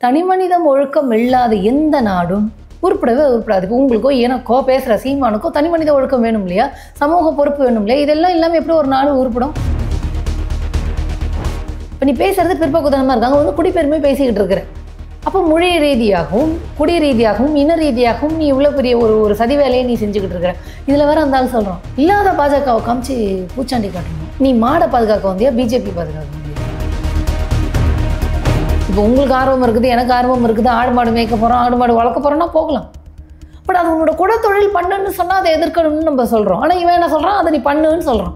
தனிமனிதம் ஒழுக்கம் இல்லாத எந்த நாடும் உருப்படவே உருப்படாது. இப்போ உங்களுக்கோ எனக்கோ பேசுகிற சீமானுக்கோ தனிமனித ஒழுக்கம் வேணும் இல்லையா, சமூக பொறுப்பு வேணும் இல்லையா, இதெல்லாம் இல்லாமல் எப்படி ஒரு நாடு உருப்படும்? இப்போ நீ பேசுறது பிற்போக்குத்தனமாக இருக்காங்க, வந்து குடிப்பெருமை பேசிக்கிட்டு இருக்கிற. அப்போ மொழி ரீதியாகவும் குடி ரீதியாகவும் இன ரீதியாகவும் நீ இவ்வளோ பெரிய ஒரு சதி வேலையை நீ செஞ்சுக்கிட்டு இருக்கிற. இதில் வேற அந்த ஆள் சொல்கிறோம், இல்லாத பாஜகவை காமிச்சு பூச்சாண்டி காட்டணும். நீ மாடை பாதுகாக்க வந்தியா, பிஜேபி பாதுகாக்க வந்தியா? இப்போ உங்களுக்கு ஆர்வம் இருக்குது, எனக்கு ஆர்வம் இருக்குது, ஆடு மாடு மேய்க்க போகிறோம், ஆடு மாடு வளர்க்க போகிறோன்னா போகலாம். பட் அது உன்னோட குடத்தொழில் பண்ணுன்னு சொன்னால் அதை எதிர்க்கணும்னு நம்ம சொல்கிறோம். ஆனால் இவன் என்ன சொல்கிறான், அதை நீ பண்ணுன்னு சொல்கிறான்.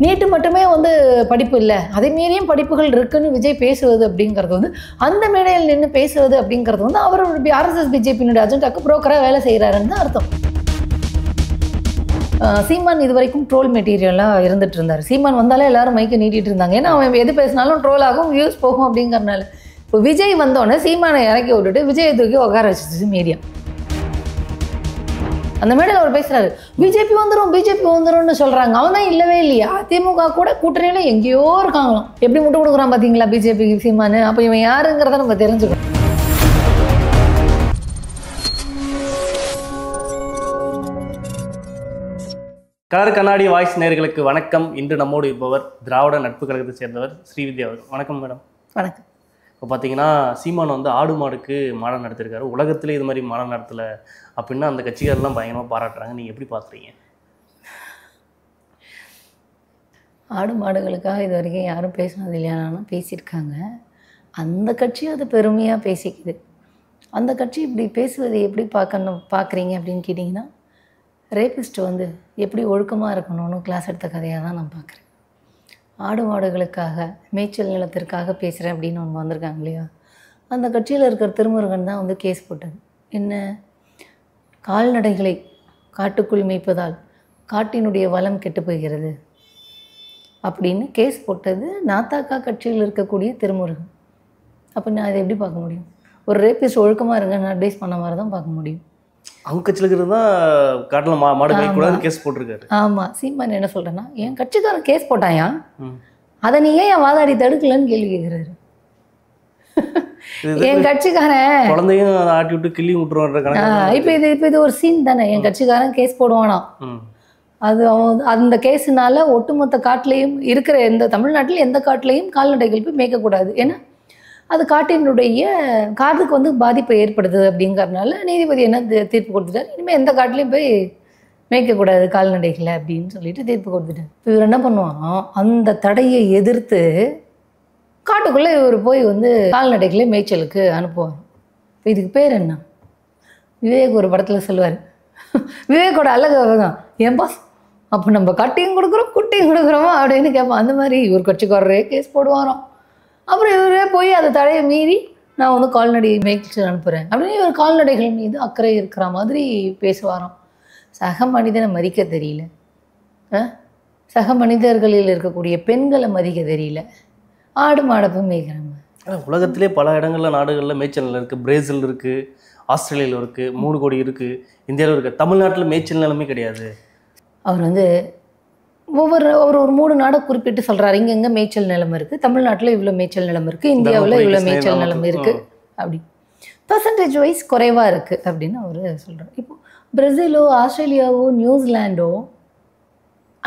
நீட்டு மட்டுமே வந்து படிப்பு இல்லை, அதை மீறியும் படிப்புகள் இருக்குன்னு விஜய் பேசுவது அப்படிங்கிறது வந்து, அந்த மேடையில் நின்று பேசுவது அப்படிங்கிறது வந்து அவருடைய ஆர்எஸ்எஸ் பிஜேபியினுடைய அஜெண்டாக்கு புரோக்கராக வேலை செய்கிறாருன்னு தான் அர்த்தம். சீமான் இது வரைக்கும் ட்ரோல் மெட்டீரியலாக இருந்துட்டு இருந்தார். சீமான் வந்தாலே எல்லாரும் மைக்கை நீட்டிகிட்டு இருந்தாங்க. ஏன்னா அவன் எது பேசினாலும் ட்ரோல் ஆகும், வியூஸ் போகும் அப்படிங்கிறனால. இப்போ விஜய் வந்தோடனே சீமானை இறக்கி விட்டுட்டு விஜயை தூக்கி உட்கார வச்சிச்சு மீடியா. அந்த மேடையில் அவர் பேசுகிறாரு, பிஜேபி வந்துரும்னு சொல்கிறாங்க. அவன் தான் இல்லவே இல்லையா, அதிமுக கூட கூட்டணியில் எங்கேயோ இருக்காங்களாம். எப்படி முட்டு கொடுக்குறான் பார்த்தீங்களா பிஜேபிக்கு சீமானு? அப்போ இவன் யாருங்கிறத நம்ம தெரிஞ்சுக்கணும். கலர் கண்ணாடி வாய்ஸ் நேயர்களுக்கு வணக்கம். இன்று நம்மோடு இருப்பவர் திராவிட நட்பு கழகத்தை சேர்ந்தவர் ஸ்ரீவித்யா அவர். வணக்கம் மேடம். வணக்கம். இப்போ பார்த்தீங்கன்னா சீமான் வந்து ஆடு மாடுக்கு மாடம் நடத்திருக்காரு. உலகத்திலே இது மாதிரி மாடம் நடத்தலை அப்படின்னா அந்த கட்சிகாரெல்லாம் பயங்கரமாக பாராட்டுறாங்க. நீங்கள் எப்படி பார்க்குறீங்க? ஆடு மாடுகளுக்காக இது வரைக்கும் யாரும் பேசினது இல்லையானா பேசியிருக்காங்க. அந்த கட்சி அது பெருமையாக பேசிக்குது. அந்த கட்சி இப்படி பேசுவதை எப்படி பார்க்குறீங்க அப்படின்னு கேட்டிங்கன்னா, ரேபிஸ்ட் வந்து எப்படி ஒழுக்கமாக இருக்கணும்னு கிளாஸ் எடுத்த கதையாக தான் நான் பார்க்குறேன். ஆடு மாடுகளுக்காக மேய்ச்சல் நிலத்திற்காக பேசுகிறேன் அப்படின்னு ஒன்று வந்திருக்காங்க இல்லையா, அந்த கட்சியில் இருக்கிற திருமுருகன் தான் வந்து கேஸ் போட்டது. என்ன, கால்நடைகளை காட்டுக்குள் மேய்ப்பதால் காட்டினுடைய வளம் கெட்டு போகிறது அப்படின்னு கேஸ் போட்டது நாத்தாக்கா கட்சியில் இருக்கக்கூடிய திருமுருகன். அப்போ நான் அதை எப்படி பார்க்க முடியும்? ஒரு ரேபிஸ்ட் ஒழுக்கமாக இருங்கன்னு அட்வைஸ் பண்ண மாதிரி தான் பார்க்க முடியும். அவங்க கட்சியில் இருக்கிறது தான் காட்டில் மாடு மேய்க்கூடாதுன்னு கேஸ் போட்டிருக்காரு. ஆமாம். சீமான் என்ன சொல்கிறேன்னா, என் கட்சிக்காரன் கேஸ் போட்டாயா, அதை நீ ஏன் என் வாதாடி தடுக்கலன்னு கேள்வி கேட்குறாரு. என் கட்சிக்காரன் குழந்தையும் ஆட்டி விட்டு கிள்ளி விட்டுருவாங்க. இப்போ இது ஒரு சீன் தானே. என் கட்சிக்காரன் கேஸ் போடுவானா, அது அந்த கேஸுனால ஒட்டுமொத்த காட்டிலையும் இருக்கிற தமிழ்நாட்டில் எந்த காட்டிலையும் கால்நடைகள் போய் மேய்க்கக்கூடாது. ஏன்னா அது காட்டுக்கு வந்து பாதிப்பை ஏற்படுது அப்படிங்கிறதுனால நீதிபதி என்ன தீர்ப்பு கொடுத்துட்டார், இனிமேல் எந்த காட்டிலையும் போய் மேய்க்கக்கூடாது கால்நடைகளை அப்படின்னு சொல்லிட்டு தீர்ப்பு கொடுத்துட்டார். இப்போ இவர் என்ன பண்ணுவான், அந்த தடையை எதிர்த்து காட்டுக்குள்ளே இவர் போய் வந்து கால்நடைகளை மேய்ச்சலுக்கு அனுப்புவார். இப்போ இதுக்கு பேர் என்ன? விவேக் ஒரு படத்தில் சொல்லுவார், விவேக்கோட அழகு தான், ஏன் பாஸ் அப்போ நம்ம கட்டியும் கொடுக்குறோம் குட்டியும் கொடுக்குறோமா அப்படின்னு கேட்பான். அந்த மாதிரி இவர் கட்சிக்காரரே கேஸ் போடுவாராம். அப்புறம் இவரே போய் அதை தடையை மீறி நான் வந்து கால்நடை மேய்ச்சல் அனுப்புகிறேன் அப்படின்னு இவர் கால்நடைகள் மீது அக்கறை இருக்கிற மாதிரி பேசுவாராம். சக மனிதனை மதிக்க தெரியல, சக மனிதர்களில் இருக்கக்கூடிய பெண்களை மதிக்க தெரியல, ஆடு மாடப்பை மேய்க்கிறாங்க. ஆனால் உலகத்திலே பல இடங்களில் நாடுகளில் மேய்ச்சல் இருக்குது. பிரேசில் இருக்குது, ஆஸ்திரேலியாவில் இருக்குது, 3 கோடி இருக்குது, இந்தியாவில் இருக்குது. தமிழ்நாட்டில் மேய்ச்சல் நிலமே கிடையாது. அவர் வந்து அவர் ஒரு 3 நாடை குறிப்பிட்டு சொல்கிறாரு, இங்கே மேய்ச்சல் நிலம் இருக்குது, தமிழ்நாட்டில் இவ்வளோ மேய்ச்சல் நிலம் இருக்குது, இந்தியாவில் இவ்வளோ மேய்ச்சல் நிலம் இருக்குது, அப்படி பர்சன்டேஜ் வைஸ் குறைவாக இருக்குது அப்படின்னு அவர் சொல்கிறார். இப்போ பிரேசிலோ ஆஸ்திரேலியாவோ நியூசிலாண்டோ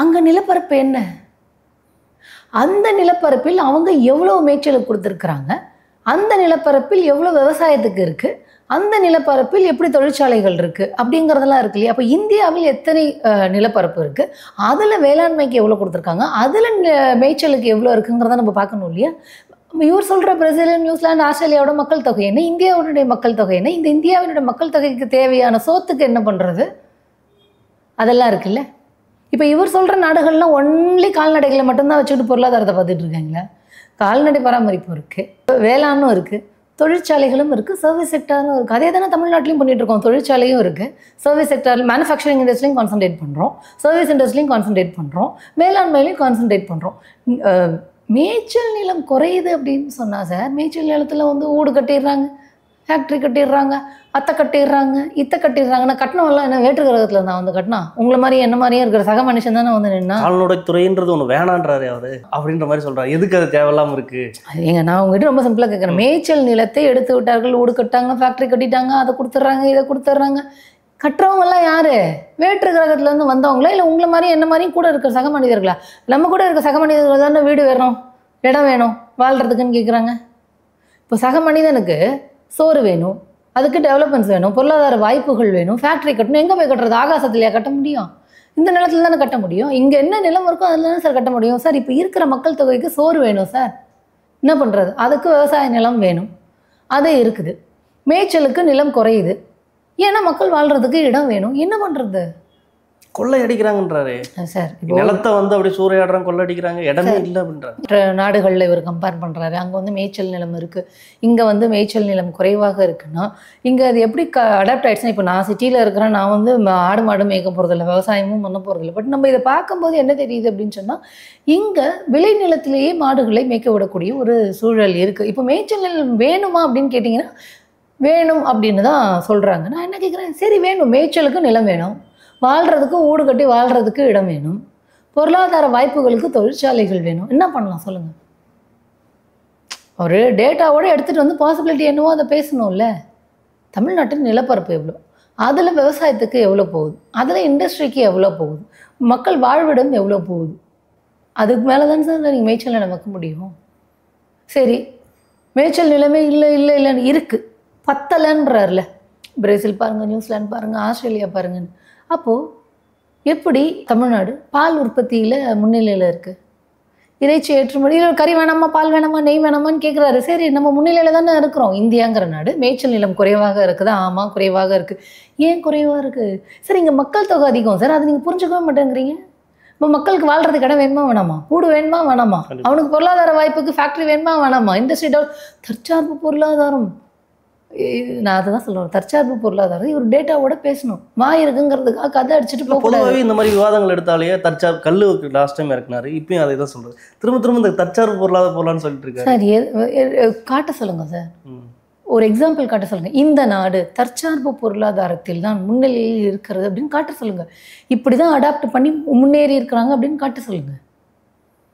அங்கே நிலப்பரப்பு என்ன, அந்த நிலப்பரப்பில் அவங்க எவ்வளோ மேய்ச்சலுக்கு கொடுத்துருக்குறாங்க, அந்த நிலப்பரப்பில் எவ்வளோ விவசாயத்துக்கு இருக்குது, அந்த நிலப்பரப்பில் எப்படி தொழிற்சாலைகள் இருக்குது அப்படிங்கிறதெல்லாம் இருக்கு இல்லையா. அப்போ இந்தியாவில் எத்தனை நிலப்பரப்பு இருக்குது, அதில் வேளாண்மைக்கு எவ்வளோ கொடுத்துருக்காங்க, அதில் மேய்ச்சலுக்கு எவ்வளோ இருக்குங்கிறத நம்ம பார்க்கணும் இல்லையா. இவர் சொல்கிற பிரேசில் நியூசிலாந்து ஆஸ்திரேலியாவோட மக்கள் தொகை என்ன, இந்தியாவுடைய மக்கள் தொகை என்ன, இந்த இந்தியாவினுடைய மக்கள் தொகைக்கு தேவையான சோத்துக்கு என்ன பண்ணுறது, அதெல்லாம் இருக்குல்ல. இப்போ இவர் சொல்கிற நாடுகள்லாம் ஒன்லி கால்நடைகளை மட்டும்தான் வச்சுக்கிட்டு பொருளாதாரத்தை பார்த்துட்டு இருக்காங்களா? கால்நடை பராமரிப்பும் இருக்குது, வேளாண்னும் இருக்குது, தொழிற்சாலைகளும் இருக்குது, சர்வீஸ் செக்டரும் இருக்குது. அதே தானே தமிழ்நாட்டிலையும் பண்ணிகிட்டு இருக்கோம். தொழிற்சாலையும் இருக்குது, சர்வீஸ் செக்டர் மேனுஃபேக்சரிங் இண்டஸ்ட்ரியும் கான்சன்ட்ரேட் பண்ணுறோம், சர்வீஸ் இண்டஸ்ட்ரியும் கான்சன்ட்ரேட் பண்ணுறோம், வேளாண்மையிலையும் கான்சன்ட்ரேட் பண்ணுறோம். மேய்ச்சல் நிலம் குறையுது அப்படின்னு சொன்னால் சார், மேய்ச்சல் நிலத்தில் வந்து ஊடு கட்டிடுறாங்க, ஃபேக்ட்ரி கட்டிடுறாங்க, அத்தை கட்டிடுறாங்க, இத்தை கட்டிடுறாங்க. நான் கட்டினவெல்லாம் என்ன வேற்று கிரகத்தில் நான் வந்து கட்டினா? உங்களை மாதிரி என்ன மாதிரியே இருக்கிற சக மனுஷன் தானே வந்து நின்னா. கால்நடை துறைன்றது ஒன்று வேணான்றாரு அவரு அப்படின்ற மாதிரி சொல்றாரு. எதுக்கு அது தேவையில்லாம இருக்கு? ஏங்க நான் உங்ககிட்ட ரொம்ப சிம்பிளாக கேட்குறேன். மேய்ச்சல் நிலத்தை எடுத்து விட்டார்கள், ஊடு கட்டாங்க, ஃபேக்ட்ரி கட்டிட்டாங்க, அதை கொடுத்துட்றாங்க, இதை கொடுத்துட்றாங்க. கட்டுறவங்கெல்லாம் யாரு? வேற்று கிரகத்துலேருந்து வந்தவங்களா இல்லை உங்களை மாதிரி என்ன மாதிரியும் கூட இருக்கிற சக மனிதர்களா? நம்ம கூட இருக்கிற சக மனிதர்கள் தானே வீடு வேணும், இடம் வேணும் வாழ்கிறதுக்குன்னு கேட்குறாங்க. இப்போ சக மனிதனுக்கு சோறு வேணும், அதுக்கு டெவலப்மெண்ட்ஸ் வேணும், பொருளாதார வாய்ப்புகள் வேணும், ஃபேக்ட்ரி கட்டணும். எங்கே போய் கட்டுறது? ஆகாசத்துலையா கட்ட முடியும்? இந்த நிலத்துல தானே கட்ட முடியும். இங்கே என்ன நிலம் இருக்கோ அதில் தானே சார் கட்ட முடியும். சார் இப்போ இருக்கிற மக்கள் தொகைக்கு சோறு வேணும் சார், என்ன பண்ணுறது? அதுக்கு விவசாய நிலம் வேணும், அது இருக்குது. மேய்ச்சலுக்கு நிலம் குறையுது, ஏன்னா மக்கள் வாழ்கிறதுக்கு இடம் வேணும், என்ன பண்ணுறது? கொள்ளை அடிக்கிறாங்கன்றாரு சார். நிலத்தை வந்து அப்படியே சூறையாடுறாங்க, கொள்ளை அடிக்கிறாங்க, இடமே இல்லை அப்படின்றாரு. மற்ற நாடுகளில் இவர் கம்பேர் பண்ணுறாரு. அங்கே வந்து மேய்ச்சல் நிலம் இருக்குது, இங்கே வந்து மேய்ச்சல் நிலம் குறைவாக இருக்குன்னா இங்கே அது எப்படி அடாப்ட் ஆகிடுச்சுன்னா, இப்போ நான் சிட்டியில் இருக்கிறேன், நான் வந்து ஆடு மாடு மேய்க்க போகிறதில்ல, விவசாயமும் பண்ண போகிறதில்ல. பட் நம்ம இதை பார்க்கும்போது என்ன தெரியுது அப்படின்னு சொன்னால், இங்கே விளை நிலத்திலேயே மாடுகளை மேய்க்க விடக்கூடிய ஒரு சூழல் இருக்குது. இப்போ மேய்ச்சல் நிலம் வேணுமா அப்படின்னு கேட்டிங்கன்னா வேணும் அப்படின்னு தான் சொல்கிறாங்க. நான் என்ன கேட்குறேன், சரி வேணும், மேய்ச்சலுக்கு நிலம் வேணும், வாழ்கிறதுக்கு ஊடு கட்டி வாழ்கிறதுக்கு இடம் வேணும், பொருளாதார வாய்ப்புகளுக்கு தொழிற்சாலைகள் வேணும், என்ன பண்ணலாம் சொல்லுங்கள்? ஒரு டேட்டாவோடு எடுத்துகிட்டு வந்து பாசிபிலிட்டி என்னவோ அதை பேசணும்ல. தமிழ்நாட்டின் நிலப்பரப்பு எவ்வளோ, அதில் விவசாயத்துக்கு எவ்வளோ போகுது, அதில் இண்டஸ்ட்ரிக்கு எவ்வளோ போகுது, மக்கள் வாழ்விடம் எவ்வளோ போகுது, அதுக்கு மேலே தானே சார் நீங்கள் மேய்ச்சல் நிலம் வைக்க முடியும். சரி, மேய்ச்சல் நிலமே இல்லை இல்லை இல்லைன்னு இருக்குது, பத்தலைன்றார்ல. பிரேசில் பாருங்கள், நியூசிலாந்து பாருங்கள், ஆஸ்திரேலியா பாருங்கன்னு. அப்போது எப்படி தமிழ்நாடு பால் உற்பத்தியில் முன்னிலையில் இருக்குது? இறைச்சி ஏற்றுமதி, கறி வேணாமா, பால் வேணாமா, நெய் வேணாமான்னு கேட்குறாரு. சரி, நம்ம முன்னிலையில் தானே இருக்கிறோம். இந்தியாங்கிற நாடு மேய்ச்சல் நிலம் குறைவாக இருக்குதா? ஆமாம், குறைவாக இருக்குது. ஏன் குறைவாக இருக்குது? சார் இங்கே மக்கள் தொகை அதிகம் சார், அதை நீங்கள் புரிஞ்சுக்கவே மாட்டேங்கிறீங்க. இப்போ மக்களுக்கு வாழ்கிறதுக்கு இடம் வேணுமா வேணாமா? கூடு வேணுமா வேணாமா? அவனுக்கு பொருளாதார வாய்ப்புக்கு ஃபேக்ட்ரி வேணுமா வேணாமா? இண்டஸ்ட்ரி தற்சார்பு பொருளாதாரம், நான் அதை தான் சொல்லுவேன், தற்சார்பு பொருளாதாரம். ஒரு டேட்டாவோட பேசணும். இருக்குங்கிறதுக்காக கதை அடிச்சுட்டு பொதுவாகவே இந்த மாதிரி விவாதங்கள் எடுத்தாலே தற்சார்பு கல்லுக்கு லாஸ்ட் டைம் இறக்குனாரு, இப்பயும் அதை தான் சொல்றது. திரும்ப இந்த தற்சார்பு பொருளாதாரம்னு சொல்லிட்டு இருக்காரு. சார் காட்ட சொல்லுங்க சார், ஒரு எக்ஸாம்பிள் காட்ட சொல்லுங்க. இந்த நாடு தற்சார்பு பொருளாதாரத்தில் தான் முன்னிலையில் இருக்கிறது அப்படின்னு காட்ட சொல்லுங்க. இப்படி தான் அடாப்ட் பண்ணி முன்னேறி இருக்கிறாங்க அப்படின்னு காட்ட சொல்லுங்க.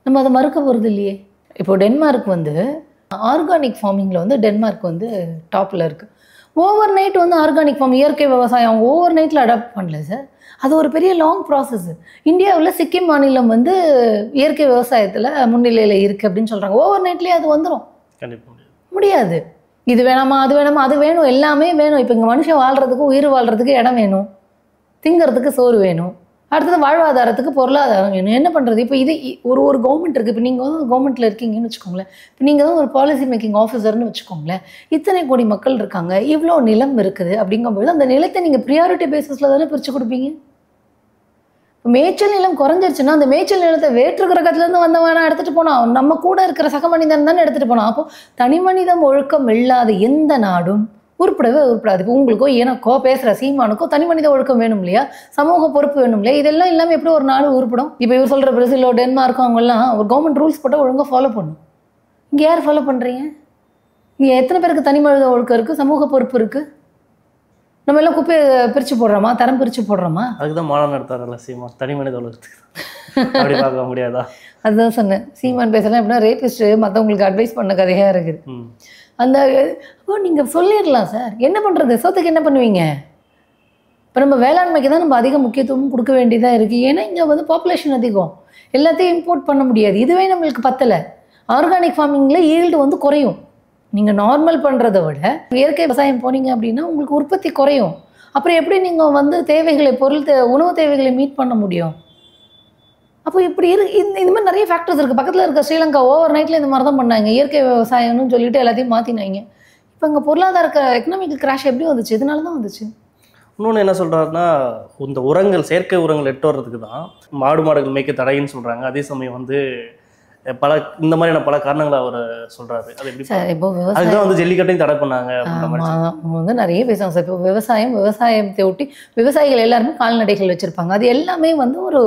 நம்ம அதை மறுக்க போகிறது இல்லையே. இப்போ டென்மார்க் வந்து ஆர்கானிக் ஃபார்மிங்கில் வந்து டென்மார்க் வந்து டாப்பில் இருக்குது. ஓவர் நைட் வந்து ஆர்கானிக் ஃபார்ம், இயற்கை விவசாயம் அவங்க ஓவர் நைட்டில் அடாப்ட் பண்ணல சார். அது ஒரு பெரிய லாங் ப்ராசஸ். இந்தியாவில் சிக்கிம் மாநிலம் வந்து இயற்கை விவசாயத்தில் முன்னிலையில் இருக்குது அப்படின்னு சொல்கிறாங்க. ஓவர் நைட்லேயே அது வந்துடும்? முடியாது. இது வேணாமா, அது வேணாமா, அது வேணும், எல்லாமே வேணும். இப்போ இங்கே மனுஷன் வாழ்கிறதுக்கு, உயிர் வாழ்கிறதுக்கு இடம் வேணும், திங்கிறதுக்கு சோறு வேணும், அடுத்தது வாழ்வாதாரத்துக்கு பொருளாதாரம் வேணும். என்ன பண்ணுறது? இப்போ இது ஒரு கவர்மெண்ட் இருக்குது. இப்போ நீங்கள் வந்து கவர்மெண்ட்டில் இருக்கீங்கன்னு வச்சுக்கோங்களேன். இப்போ நீங்கள் தான் ஒரு பாலிசி மேக்கிங் ஆஃபீஸர்னு வச்சுக்கோங்களேன். இத்தனை கோடி மக்கள் இருக்காங்க, இவ்வளோ நிலம் இருக்குது அப்படிங்கும்போது அந்த நிலத்தை நீங்கள் ப்ரியாரிட்டி பேசிஸில் தானே பிரித்து கொடுப்பீங்க. இப்போ மேய்ச்சல் நிலம் குறைஞ்சிருச்சுன்னா அந்த மேய்ச்சல் நிலத்தை வேற்று கிரகத்துலேருந்து வந்தவனா எடுத்துகிட்டு போனால், நம்ம கூட இருக்கிற சக மனிதன் தானே எடுத்துகிட்டு போனால். அப்போது தனி மனிதம் ஒழுக்கம் இல்லாத எந்த நாடும் உருப்படவே உருப்படாது. இப்போ உங்களுக்கோ எனக்கோ பேசுகிற சீமானுக்கோ தனி மனித ஒழுக்கம் வேணும் இல்லையா, சமூக பொறுப்பு வேணும் இல்லையா, இதெல்லாம் இல்லாமல் எப்படி ஒரு நாடு உருப்படும்? இப்போ இவர் சொல்கிற பிரேசிலோ டென்மார்க்கோ அவங்கெல்லாம் ஒரு கவர்மெண்ட் ரூல்ஸ் போட்டால் ஒழுங்காக ஃபாலோ பண்ணணும். இங்கே யார் ஃபாலோ பண்ணுறீங்க? இங்கே எத்தனை பேருக்கு தனி மனித ஒழுக்கம் இருக்குது, சமூக பொறுப்பு இருக்குது? நம்ம எல்லாம் குப்பையை பிரித்து போடுறோமா, தரம் பிரித்து போடுறோமா? அதுக்குதான் மாநாடு நடத்தாரல்ல சீமான், தனி மனித ஒழுக்கத்துக்கு. அப்படி பார்க்க முடியாதா? அதுதான் சொன்னேன். சீமான் பேசலாம் எப்படின்னா ரேபிஸ்ட்டு மற்றவங்களுக்கு அட்வைஸ் பண்ண கதையாக இருக்குது. அந்த நீங்கள் சொல்லிடலாம் சார், என்ன பண்ணுறது, சோத்துக்கு என்ன பண்ணுவீங்க? இப்போ நம்ம வேளாண்மைக்கு தான் நம்ம அதிக முக்கியத்துவம் கொடுக்க வேண்டியதாக இருக்குது. ஏன்னா இங்கே வந்து பாப்புலேஷன் அதிகம், எல்லாத்தையும் இம்போர்ட் பண்ண முடியாது. இதுவே நம்மளுக்கு பத்தலை. ஆர்கானிக் ஃபார்மிங்கில் ஈல்டு வந்து குறையும். நீங்கள் நார்மல் பண்ணுறதை விட இயற்கை விவசாயம் போனீங்க அப்படின்னா உங்களுக்கு உற்பத்தி குறையும். அப்புறம் எப்படி நீங்கள் வந்து தேவைகளை உணவு தேவைகளை மீட் பண்ண முடியும்? அப்போ இப்படி இந்த மாதிரி நிறைய ஃபேக்டர்ஸ் இருக்குது. பக்கத்தில் இருக்க ஸ்ரீலங்கா ஓவர் நைட்டில் இந்த மாதிரி தான் பண்ணாங்க, இயற்கை விவசாயம்னு சொல்லிட்டு எல்லாத்தையும் மாற்றினாங்க. இப்போ இங்கே பொருளாதார எக்கனாமிக் கிராஷ் எப்படி வந்துச்சு? இதனால தான் வந்துச்சு. இன்னொன்று என்ன சொல்கிறாருன்னா, இந்த உரங்கள், செயற்கை உரங்கள் எட்டு வர்றதுக்கு தான் மாடுகள் மேய்க்க தடைன்னு சொல்கிறாங்க. அதே சமயம் வந்து இந்த மாதிரியான பல காரணங்களை அவர் சொல்கிறாரு. அது எப்படி சார்? இப்போ அதுதான் வந்து ஜல்லிக்கட்டையும் தடை பண்ணாங்க வந்து நிறைய பேசுவாங்க சார். இப்போ விவசாயத்தை ஒட்டி விவசாயிகள் எல்லாருமே கால்நடைகள் வச்சுருப்பாங்க. அது எல்லாமே வந்து ஒரு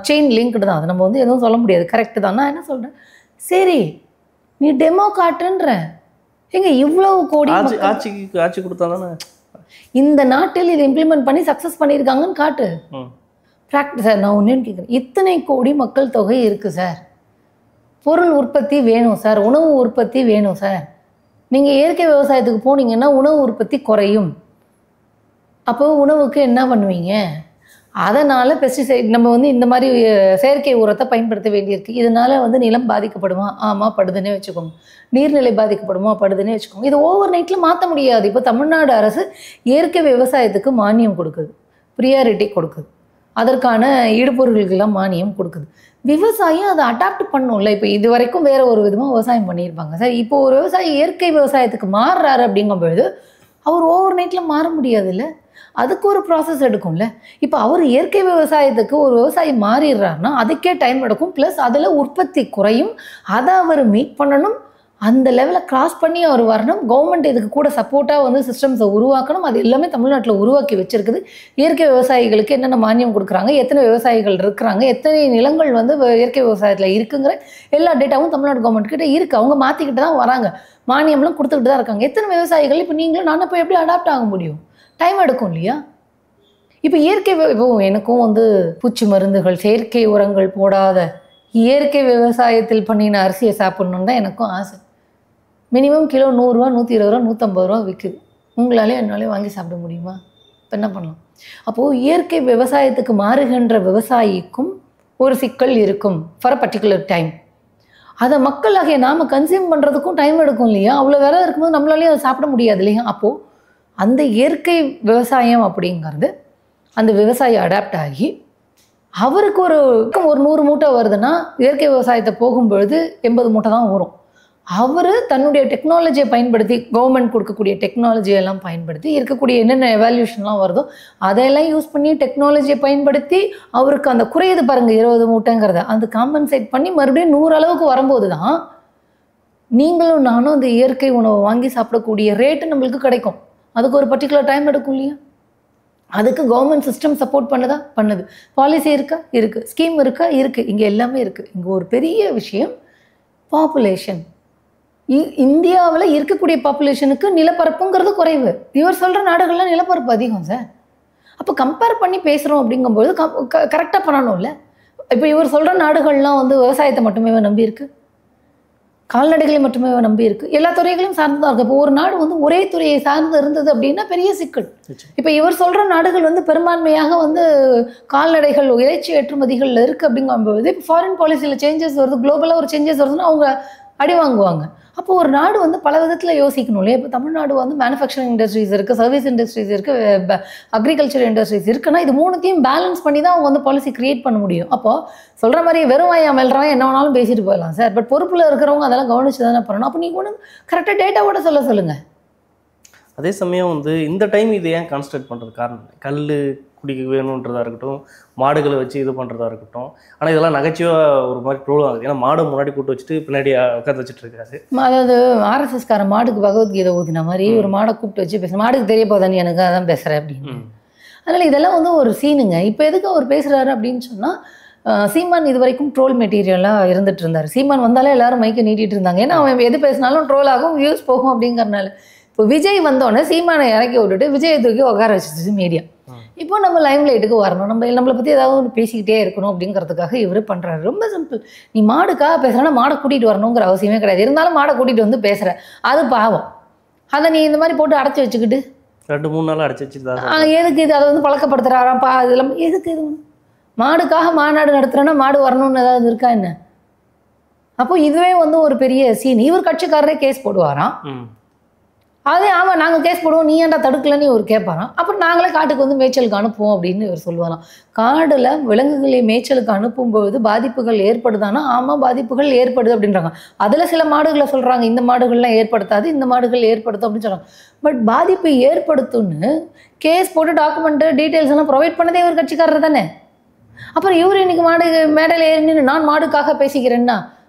செயின் லிங்க்டு தான். அது நம்ம வந்து எதுவும் சொல்ல முடியாது. கரெக்டு தான். நான் என்ன சொல்கிறேன், சரி நீ டெமோ காட்டுன்ற, ஏங்க இவ்வளவு கோடி ஆட்சி கொடுத்தா தானே இந்த நாட்டில் இதை இம்ப்ளிமெண்ட் பண்ணி சக்ஸஸ் பண்ணியிருக்காங்கன்னு காட்டு. Practice sir. நான் ஒன்று கேட்குறேன், இத்தனை கோடி மக்கள் தொகை இருக்குது சார், பொருள் உற்பத்தி வேணும் சார், உணவு உற்பத்தி வேணும் சார். நீங்கள் இயற்கை விவசாயத்துக்கு போனீங்கன்னா உணவு உற்பத்தி குறையும். அப்போ உணவுக்கு என்ன பண்ணுவீங்க? அதனால் பெஸ்டிசைட் நம்ம வந்து இந்த மாதிரி செயற்கை உரத்தை பயன்படுத்த வேண்டியிருக்கு. இதனால் வந்து நிலம் பாதிக்கப்படுமா? ஆமாம் படுதுன்னே வச்சுக்கோங்க. நீர்நிலை பாதிக்கப்படுமா? படுதுன்னே வச்சுக்கோங்க. இது ஓவர் நைட்டில் மாற்ற முடியாது. இப்போ தமிழ்நாடு அரசு இயற்கை விவசாயத்துக்கு மானியம் கொடுக்குது, ப்ரியாரிட்டி கொடுக்குது, அதற்கான ஈடுபொருள்களுக்கெல்லாம் மானியம் கொடுக்குது. விவசாயம் அதை அடாப்ட் பண்ணும்ல. இப்போ இது வரைக்கும் வேறு ஒரு விதமாக விவசாயம் பண்ணியிருப்பாங்க சார். இப்போ ஒரு விவசாயி இயற்கை விவசாயத்துக்கு மாறுறாரு அப்படிங்கும்பொழுது அவர் ஓவர் நைட்டில் மாற முடியாதுல்ல, அதுக்கு ஒரு ப்ராசஸ் எடுக்கும்ல. இப்போ அவர் இயற்கை விவசாயத்துக்கு ஒரு விவசாயி மாறிடுறாருன்னா அதுக்கே டைம் எடுக்கும், ப்ளஸ் அதில் உற்பத்தி குறையும், அதை அவர் மீட் பண்ணணும், அந்த லெவலில் கிராஸ் பண்ணி அவர் வரணும். கவர்மெண்ட் இதுக்கு கூட சப்போர்ட்டாக வந்து சிஸ்டம்ஸை உருவாக்கணும். அது எல்லாமே தமிழ்நாட்டில் உருவாக்கி வச்சிருக்குது. இயற்கை விவசாயிகளுக்கு என்னென்ன மானியம் கொடுக்குறாங்க, எத்தனை விவசாயிகள் இருக்கிறாங்க, எத்தனை நிலங்கள் வந்து இயற்கை விவசாயத்தில் இருக்குங்கிற எல்லா டேட்டாவும் தமிழ்நாடு கவர்மெண்ட் கிட்ட இருக்குது. அவங்க மாற்றிக்கிட்டு தான் வராங்க, மானியம்லாம் கொடுத்துக்கிட்டு தான் இருக்காங்க. எத்தனை விவசாயிகள் இப்போ நீங்களும் நானும் இப்போ எப்படி அடாப்ட் ஆக முடியும்? டைம் எடுக்கும் இல்லையா? இப்போ இயற்கை இப்போ எனக்கும் வந்து பூச்சி மருந்துகள் செயற்கை உரங்கள் போடாத இயற்கை விவசாயத்தில் பண்ணின அரிசியை சாப்பிட்ணுன்னு தான் எனக்கும் ஆசை. மினிமம் கிலோ 100 ரூபா, 120 ரூபா, 150 ரூபா விற்குது. உங்களாலே என்னாலே வாங்கி சாப்பிட முடியுமா? இப்போ என்ன பண்ணலாம்? அப்போது இயற்கை விவசாயத்துக்கு மாறுகின்ற விவசாயிக்கும் ஒரு சிக்கல் இருக்கும் ஃபார் அ பர்டிகுலர் டைம். அதை மக்களாகிய நாம் கன்சியூம் பண்ணுறதுக்கும் டைம் எடுக்கும் இல்லையா? அவ்வளோ வேலை இருக்கும்போது நம்மளாலேயும் அதை சாப்பிட முடியாது இல்லையா? அப்போது அந்த இயற்கை விவசாயம் அப்படிங்கிறது அந்த விவசாயி அடாப்ட் ஆகி அவருக்கு ஒரு 100 மூட்டை வருதுன்னா இயற்கை விவசாயத்தை போகும்பொழுது 80 மூட்டை தான் வரும். அவர் தன்னுடைய டெக்னாலஜியை பயன்படுத்தி, கவர்மெண்ட் கொடுக்கக்கூடிய டெக்னாலஜியெல்லாம் பயன்படுத்தி, இருக்கக்கூடிய என்னென்ன எவால்யூஷன்லாம் வருதோ அதையெல்லாம் யூஸ் பண்ணி டெக்னாலஜியை பயன்படுத்தி அவருக்கு அந்த குறையுது பாருங்கள் 20 மூட்டைங்கிறத அந்த காம்பன்சேட் பண்ணி மறுபடியும் 100 அளவுக்கு வரும்போது தான் நீங்களும் நானும் அந்த இயற்கை உணவை வாங்கி சாப்பிடக்கூடிய ரேட்டு நம்மளுக்கு கிடைக்கும். அதுக்கு ஒரு பர்டிகுலர் டைம் எடுக்கும் இல்லையா? அதுக்கு கவர்மெண்ட் சிஸ்டம் சப்போர்ட் பண்ணுதா? பண்ணுது. பாலிசி இருக்கா? இருக்குது. ஸ்கீம் இருக்கா? இருக்குது. இங்கே எல்லாமே இருக்குது. இங்கே ஒரு பெரிய விஷயம் பாப்புலேஷன். இந்தியாவில் இருக்கக்கூடிய பாப்புலேஷனுக்கு நிலப்பரப்புங்கிறது குறைவு. இவர் சொல்கிற நாடுகள்லாம் நிலப்பரப்பு அதிகம் சார். அப்போ கம்பேர் பண்ணி பேசுகிறோம் அப்படிங்கும்போது கரெக்டாக பண்ணணும்ல. இப்போ இவர் சொல்கிற நாடுகள்லாம் வந்து விவசாயத்தை மட்டுமே நம்பி இருக்கு, கால்நடைகளை மட்டுமே நம்பி இருக்கு, எல்லா துறைகளையும் சார்ந்து தான் இருக்குது. இப்போ ஒரு நாடு வந்து ஒரே துறையை சார்ந்து இருந்தது அப்படின்னா பெரிய சிக்கல். இப்போ இவர் சொல்கிற நாடுகள் வந்து பெரும்பான்மையாக வந்து கால்நடைகள் இறைச்சி ஏற்றுமதிகளில் இருக்குது அப்படிங்கும்போது இப்போ ஃபாரின் பாலிசியில் சேஞ்சஸ் வருது, குளோபலாக ஒரு சேஞ்சஸ் வருதுன்னா அவங்க அடி வாங்குவாங்க. அப்போ ஒரு நாடு வந்து பல விதத்தில் யோசிக்கணும் இல்லையா? இப்போ தமிழ்நாடு வந்து மேனுஃபேக்சரிங் இண்டஸ்ட்ரீஸ் இருக்குது, சர்வீஸ் இண்டஸ்ட்ரீஸ் இருக்குது, அக்ரிகல்ச்சர் இண்டஸ்ட்ரீஸ் இருக்குன்னா இது மூணுத்தையும் பேலன்ஸ் பண்ணி தான் அவங்க வந்து பாலிசி கிரியேட் பண்ண முடியும். அப்போது சொல்கிற மாதிரி வெறும் வாயா மெல்றவன் என்ன வேணாலும் பேசிட்டு போயிடலாம் சார். பட் பொறுப்பில் இருக்கிறவங்க அதெல்லாம் கவனிச்சு தானே பண்ணணும். அப்போ நீங்கள் ஒன்று கரெக்டாக டேட்டாவோட சொல்லுங்கள். அதே சமயம் வந்து இந்த டைம் இது ஏன் கான்சன்ட்ரேட் பண்ணுறது காரணம் கல் குடிக்க வேணுன்றதா இருக்கட்டும், மாடுகளை வச்சு இது பண்ணுறதா இருக்கட்டும். ஆனால் இதெல்லாம் நகைச்சுவாக ஒரு மாதிரி ட்ரோல் ஆகுது. ஏன்னா மாடு முன்னாடி கூட்டு வச்சுட்டு பின்னாடி உட்காந்து வச்சுட்டு இருக்காரு. அதாவது ஆர்எஸ்எஸ்கார மாடுக்கு பகவத்கீதை ஊதின மாதிரி ஒரு மாடை கூப்பிட்டு வச்சு பேசுகிறேன், மாடுக்கு தெரிய போதானே எனக்கு அதான் பேசுகிறேன் அப்படின்னு. அதனால் இதெல்லாம் வந்து ஒரு சீனுங்க. இப்போ எதுக்கு அவர் பேசுகிறாரு அப்படின்னு சொன்னால், சீமான் இது வரைக்கும் ட்ரோல் மெட்டீரியலாக இருந்துட்டு இருந்தார். சீமான் வந்தாலே எல்லாரும் மைக்கை நீட்டிட்டு இருந்தாங்க. ஏன்னா அவன் எது பேசினாலும் ட்ரோல் ஆகும், வியூஸ் போகும் அப்படிங்கிறனால. இப்போ விஜய் வந்தோடனே சீமானை இறக்கி விட்டுட்டு விஜயை தூக்கி உட்கார வச்சிருச்சு மீடியா. இப்போ நம்ம லைம் லைட்டுக்கு வரணும், நம்மளை பற்றி ஏதாவது ஒன்று பேசிக்கிட்டே இருக்கணும் அப்படிங்கிறதுக்காக இவர் பண்ணுறாரு. ரொம்ப சிம்பிள். நீ மாடுக்காக பேசுகிறேன்னா மாடை கூட்டிகிட்டு வரணுங்கிற அவசியமே கிடையாது. இருந்தாலும் மாடை கூட்டிகிட்டு வந்து பேசுகிற அது பாவம். அதை நீ இந்த மாதிரி போட்டு அடைச்சி வச்சுக்கிட்டு 2-3 நாள் அடைச்சி வச்சுருந்தா எதுக்கு இது? அதை வந்து பழக்கப்படுத்துகிறாராப்பா இதெல்லாம் எதுக்கு? இது மாடுக்காக மாநாடு நடத்துகிறேன்னா மாடு வரணும்னு ஏதாவது இருக்கா என்ன? அப்போ இதுவே வந்து ஒரு பெரிய சீன். இவர் கட்சிக்காரரே கேஸ் போடுவாராம். அதே ஆமாம் நாங்கள் கேஸ் போடுவோம், நீ ஏன்டா தடுக்கலன்னு இவர் கேட்பாராம். அப்புறம் நாங்களே காட்டுக்கு வந்து மேய்ச்சலுக்கு அனுப்புவோம் அப்படின்னு இவர் சொல்லுவாராம். காடில் விலங்குகளை மேய்ச்சலுக்கு அனுப்பும்போது பாதிப்புகள் ஏற்படுதானா? ஆமாம் பாதிப்புகள் ஏற்படுது அப்படின்றாங்க. அதில் சில மாடுகளை சொல்கிறாங்க இந்த மாடுகள்லாம் ஏற்படுத்தாது, இந்த மாடுகள் ஏற்படுத்தும் அப்படின்னு சொல்கிறாங்க. பட் பாதிப்பு ஏற்படுத்தும்னு கேஸ் போட்டு டாக்குமெண்ட்டு டீட்டெயில்ஸ் எல்லாம் ப்ரொவைட் பண்ணதே இவர் கட்சிக்காரர் தானே. அப்புறம் இவர் இன்னைக்கு மாடு மேடையில் ஏறினு நான் மாடுக்காக பேசிக்கிறேன்னா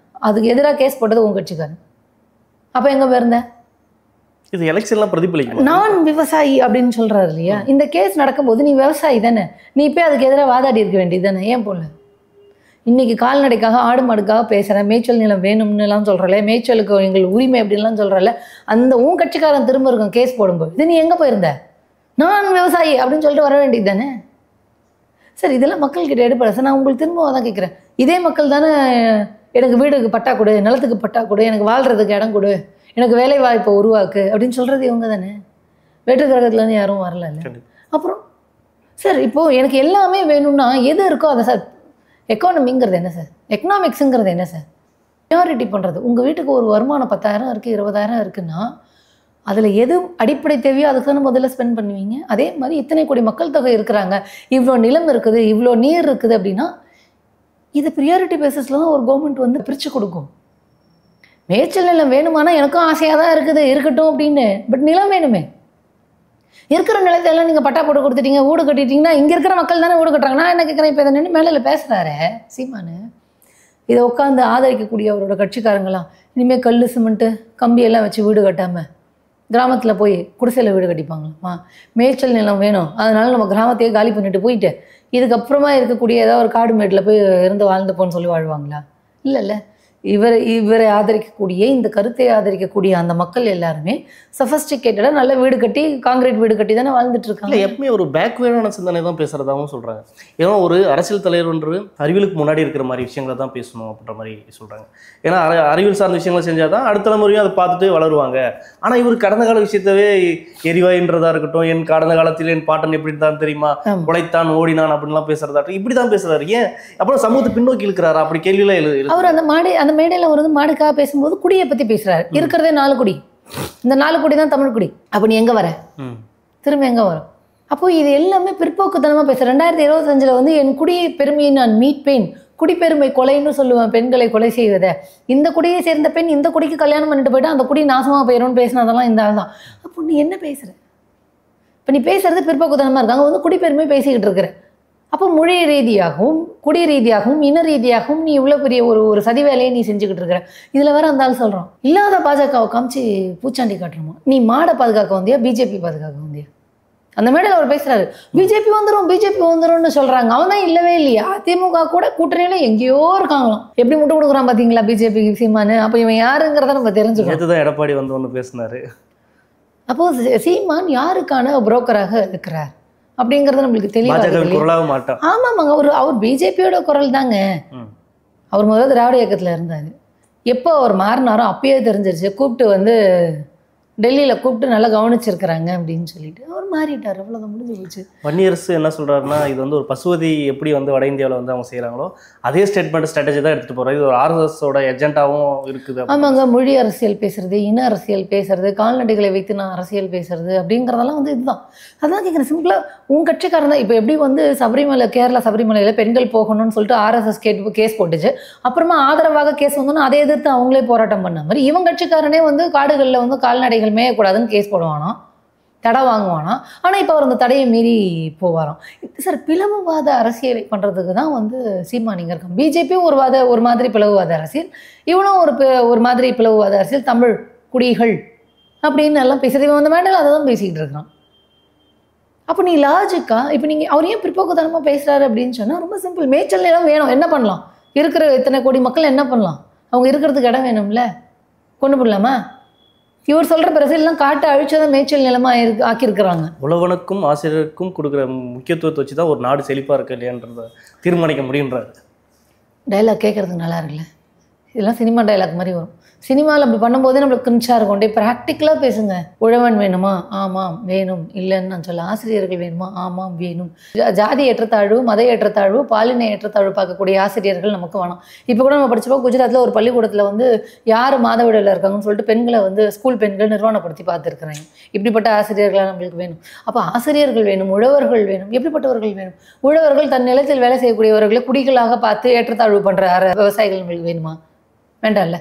அதுக்கு எதிராக கேஸ் போட்டது உங்கள் கட்சிக்காரன். அப்போ எங்கே போயிருந்தேன்? இது எலெக்ஷன்லாம் பிரதிபலிக்கும். நான் விவசாயி அப்படின்னு சொல்கிறாரு இல்லையா? இந்த கேஸ் நடக்கும்போது நீ விவசாயி தானே, நீ இப்போ அதுக்கு எதிராக வாதாடி இருக்க வேண்டியது தானே, ஏன் போல? இன்னைக்கு கால்நடைக்காக ஆடு மாடுக்காக பேசுகிறேன், மேய்ச்சல் நிலம் வேணும்னுலாம் சொல்கிறல, மேய்ச்சலுக்கு எங்கள் உரிமை அப்படின்லாம் சொல்கிறல, அந்த உன் கட்சிக்காரன் திரும்ப இருக்கும் கேஸ் போடும்போது, இது நீ எங்கே போயிருந்த, நான் விவசாயி அப்படின்னு சொல்லிட்டு வர வேண்டியது தானே. சார் இதெல்லாம் மக்கள்கிட்ட எடுப்பட சார். நான் உங்களுக்கு திரும்ப தான் கேட்குறேன், இதே மக்கள் தானே எனக்கு வீடுக்கு பட்டா கொடு, நிலத்துக்கு பட்டா கொடு, எனக்கு வாழ்கிறதுக்கு இடம் கொடு, எனக்கு வேலை வாய்ப்பை உருவாக்கு அப்படின்னு சொல்கிறது இவங்க தானே. வேற்று கிரகத்துலேருந்து யாரும் வரல. அப்புறம் சார் இப்போது எனக்கு எல்லாமே வேணும்னா எது இருக்கோ அதை சார். எக்கானமிங்கிறது என்ன சார், எக்கனாமிக்ஸுங்கிறது என்ன சார், ப்ரியாரிட்டி பண்ணுறது. உங்கள் வீட்டுக்கு ஒரு வருமானம் 10,000 இருக்குது, 20,000 இருக்குன்னா அதில் எது அடிப்படை தேவையோ அதுக்கு தானே முதல்ல ஸ்பெண்ட் பண்ணுவீங்க. அதே மாதிரி இத்தனை கோடி மக்கள் தொகை இருக்கிறாங்க, இவ்வளோ நிலம் இருக்குது, இவ்வளோ நீர் இருக்குது அப்படின்னா இது ப்ரியாரிட்டி பேசிஸில் தான் ஒரு கவர்மெண்ட் வந்து பிரித்து கொடுக்கும். மேய்ச்சல் நிலம் வேணுமானா எனக்கும் ஆசையாக தான் இருக்குது, இருக்கட்டும் அப்படின்னு. பட் நிலம் வேணுமே. இருக்கிற நிலத்தையெல்லாம் நீங்கள் பட்டா போட்டு கொடுத்துட்டீங்க, வீடு கட்டிட்டீங்கன்னா இங்கே இருக்கிற மக்கள் தானே வீடு கட்டுறாங்க. நான் என்ன கேட்குறேன், இப்போ இதை நின்று மேலே பேசுகிறாரு சீமானு, இதை உட்காந்து ஆதரிக்கக்கூடிய அவரோட கட்சிக்காரங்களாம் இனிமேல் கல் சிமெண்ட்டு கம்பியெல்லாம் வச்சு வீடு கட்டாமல் கிராமத்தில் போய் குடிசையில் வீடு கட்டிப்பாங்களாம்மா. மேய்ச்சல் நிலம் வேணும், அதனால நம்ம கிராமத்தையே காலி பண்ணிட்டு போயிட்டு இதுக்கப்புறமா இருக்கக்கூடிய ஏதாவது ஒரு காடு மேட்டில் போய் இருந்து வாழ்ந்துப்போன்னு சொல்லி வாழ்வாங்களா? இல்லைல்ல. இவரை ஆதரிக்கக்கூடிய, இந்த கருத்தை ஆதரிக்கக்கூடிய அந்த மக்கள் எல்லாருமே சஃபஸ்டிகேட்டடாக நல்ல வீடு கட்டி, காங்கிரீட் வீடு கட்டி தானே வாழ்ந்துட்டு இருக்காங்க. எப்பவுமே ஒரு பேக்வேர்டான சிந்தனை தான் பேசுகிறதாகவும் சொல்கிறாங்க. ஏன்னா ஒரு அரசியல் தலைவர் அறிவியலுக்கு முன்னாடி இருக்கிற மாதிரி விஷயங்களை தான் பேசணும் அப்படின்ற மாதிரி சொல்கிறாங்க. ஏன்னா அறிவியல் சார்ந்த விஷயங்களை செஞ்சால் தான் அடுத்த தலைமுறையும் அதை பார்த்துட்டு வளருவாங்க. ஆனால் இவர் கடந்த கால விஷயத்தவே எரிவாயின்றதா இருக்கட்டும், என் கடந்த காலத்தில் என் பாட்டன் எப்படி தான் தெரியுமா, உழைத்தான் ஓடினான் அப்படின்லாம் பேசுறதாட்டும் இப்படி தான் பேசுறாரு. ஏன் அப்புறம் சமூகத்தை பின்னோக்கி இழுக்கிறாரா? அப்படி கேள்வியெல்லாம் அவர் அந்த மேடையில் ஒரு மாடுக்காக பேசும்போது குடியை பற்றி பேசுகிறாரு. இருக்கிறதே 4 குடி, இந்த 4 குடி தான் தமிழ் குடி. அப்போ நீ எங்கே வர, திரும்ப எங்கே வரும்? அப்போ இது எல்லாமே பிற்போக்குத்தனமாக பேசுகிறேன். 2025 வந்து என் குடியை பெருமையை நான் மீட்பேன், குடிப்பெருமை கொலைன்னு சொல்லுவேன், பெண்களை கொலை செய்வதை. இந்த குடியை சேர்ந்த பெண் இந்த குடிக்கு கல்யாணம் பண்ணிட்டு போயிட்டா அந்த குடி நாசமாக போயிடும்னு பேசினதெல்லாம் இந்த ஆள் தான். அப்போ நீ என்ன பேசுகிற? இப்போ நீ பேசுறது பிற்போக்குத்தனமாக இருக்காங்க, வந்து குடிப்பெருமை பேசிக்கிட்டு இருக்கிற. அப்போ மொழி ரீதியாகவும் குடி ரீதியாகவும் இன ரீதியாகவும் நீ இவ்வளோ பெரிய ஒரு சதி வேலையை நீ செஞ்சுக்கிட்டு இருக்கிற. இதில் வேற அந்த ஆள் சொல்கிறான், இல்லாத பாஜகவை காமிச்சு பூச்சாண்டி காட்டுறோமா, நீ மாடை பாதுகாக்க வந்தியா பிஜேபி பாதுகாக்க வந்தியா? அந்த மேடையில் அவர் பேசுகிறாரு, பிஜேபி வந்துரும்னு சொல்கிறாங்க. அவன் தான் இல்லவே இல்லையா, அதிமுக கூட கூட்டணியில எங்கேயோ இருக்காங்களாம். எப்படி முட்டு கொடுக்குறான் பார்த்தீங்களா பிஜேபி சீமானு? அப்போ இவன் யாருங்கிறத நம்ம தெரிஞ்சுக்கணும். அதுதான் எடப்பாடி வந்து ஒன்று பேசினாரு. அப்போது சீமான் யாருக்கான புரோக்கராக இருக்கிறார் அப்படிங்கிறது நம்மளுக்கு தெளிவாக. ஆமாமாங்க, அவர் பிஜேபியோட குரல் தாங்க. அவர் முதல்ல திராவிட இயக்கத்தில் இருந்தார். எப்போ அவர் மாறினாரோ அப்பயே தெரிஞ்சிருச்சு. கூப்பிட்டு வந்து டெல்லியில் கூப்பிட்டு நல்லா கவனிச்சிருக்கிறாங்க அப்படின்னு சொல்லிட்டு அவர் மாறிட்டார். அவ்வளோதான், முடிஞ்சு போச்சு. வன்னியரசு என்ன சொல்கிறாருன்னா, இது வந்து ஒரு பசுவதி எப்படி வந்து வட இந்தியாவில் வந்து அவங்க செய்கிறாங்களோ அதே ஸ்ட்ராட்டஜி தான் எடுத்துகிட்டு போகிறோம். இது ஒரு ஆர்எஸ்எஸோட எஜெண்டாவும் இருக்குது. ஆமாங்க, மொழி அரசியல் பேசுறது, இன அரசியல் பேசுறது, கால்நடைகளை வைத்து நான் அரசியல் பேசுறது அப்படிங்கிறதெல்லாம் வந்து இதுதான். அதான் கேட்குறேன், சிம்பிளாக உன் கட்சிக்காரன் தான். இப்போ எப்படி வந்து கேரளா சபரிமலையில் பெண்கள் போகணும்னு சொல்லிட்டு ஆர்எஸ்எஸ் கேஸ் போட்டுச்சு, அப்புறமா ஆதரவாக கேஸ் வந்தோன்னா அதை எதிர்த்து அவங்களே போராட்டம் பண்ண மாதிரி இவன் கட்சிக்காரனே வந்து காடுகளில் வந்து கால்நடைகள் மேயக்கூடாதுன்னு கேஸ் போடுவானா, தடை வாங்குவானா. ஆனால் இப்போ அவர் அந்த தடையை மீறி போவாராம். சார் பிளவுவாத அரசியலை பண்ணுறதுக்கு தான் வந்து சீமானிங்க இருக்கான். பிஜேபியும் ஒரு மாதிரி பிளவுவாத அரசியல், இவனும் ஒரு மாதிரி பிளவுவாத அரசியல், தமிழ் குடிகள் அப்படின்னு எல்லாம் பேசுறது. இவன் அந்த மேடையில் அதை தான் பேசிக்கிட்டு இருக்கிறான். அப்போ நீ லாஜிக்கா இப்போ நீங்கள் அவர் ஏன் பிற்போக்குத்தனமாக பேசுகிறாரு அப்படின்னு சொன்னால் ரொம்ப சிம்பிள். மேய்ச்சல் நிலம் வேணும், என்ன பண்ணலாம்? இருக்கிற இத்தனை கோடி மக்கள் என்ன பண்ணலாம்? அவங்க இருக்கிறதுக்கு இடம் வேணும்ல, கொண்டு போடலாமா? இவர் சொல்கிற பிரசிலாம் காட்டை அழிச்சதான் மேய்ச்சல் நிலமாக ஆக்கியிருக்கிறாங்க. உழவனுக்கும் ஆசிரியருக்கும் கொடுக்குற முக்கியத்துவத்தை வச்சு தான் ஒரு நாடு செழிப்பாக இருக்கு இல்லையான்றத தீர்மானிக்க முடியுன்றாரு. டைலாக் கேட்குறதுக்கு நல்லா இருக்குல்ல, இதெல்லாம் சினிமா டைலாக் மாதிரி வரும். சினிமாவில் அப்படி பண்ணும்போதே நம்மளுக்கு கிரிஞ்சாக இருக்கும். டே ப்ராக்டிக்கலாக பேசுங்க. உழவன் வேணுமா? ஆமாம் வேணும். இல்லைன்னு நான் சொல்ல. ஆசிரியர்கள் வேணுமா? ஆமாம் வேணும். ஜாதி ஏற்றத்தாழ்வு, மத ஏற்றத்தாழ்வு, பாலின ஏற்றத்தாழ்வு பார்க்கக்கூடிய ஆசிரியர்கள் நமக்கு வேணும். இப்போ கூட நம்ம படிச்சப்போ குஜராத்தில் ஒரு பள்ளிக்கூடத்தில் வந்து யார் மாதவிடையில் இருக்காங்கன்னு சொல்லிட்டு பெண்களை வந்து ஸ்கூல் பெண்கள் நிர்வாணப்படுத்தி பார்த்துருக்குறாங்க. இப்படிப்பட்ட ஆசிரியர்களாக நம்மளுக்கு வேணும். அப்போ ஆசிரியர்கள் வேணும், உழவர்கள் வேணும். எப்படிப்பட்டவர்கள் வேணும்? உழவர்கள் தன் நிலத்தில் வேலை செய்யக்கூடியவர்களை குடிகளாக பார்த்து ஏற்றத்தாழ்வு பண்ணுற விவசாயிகள் நம்மளுக்கு வேணுமா? வேண்டாம்ல.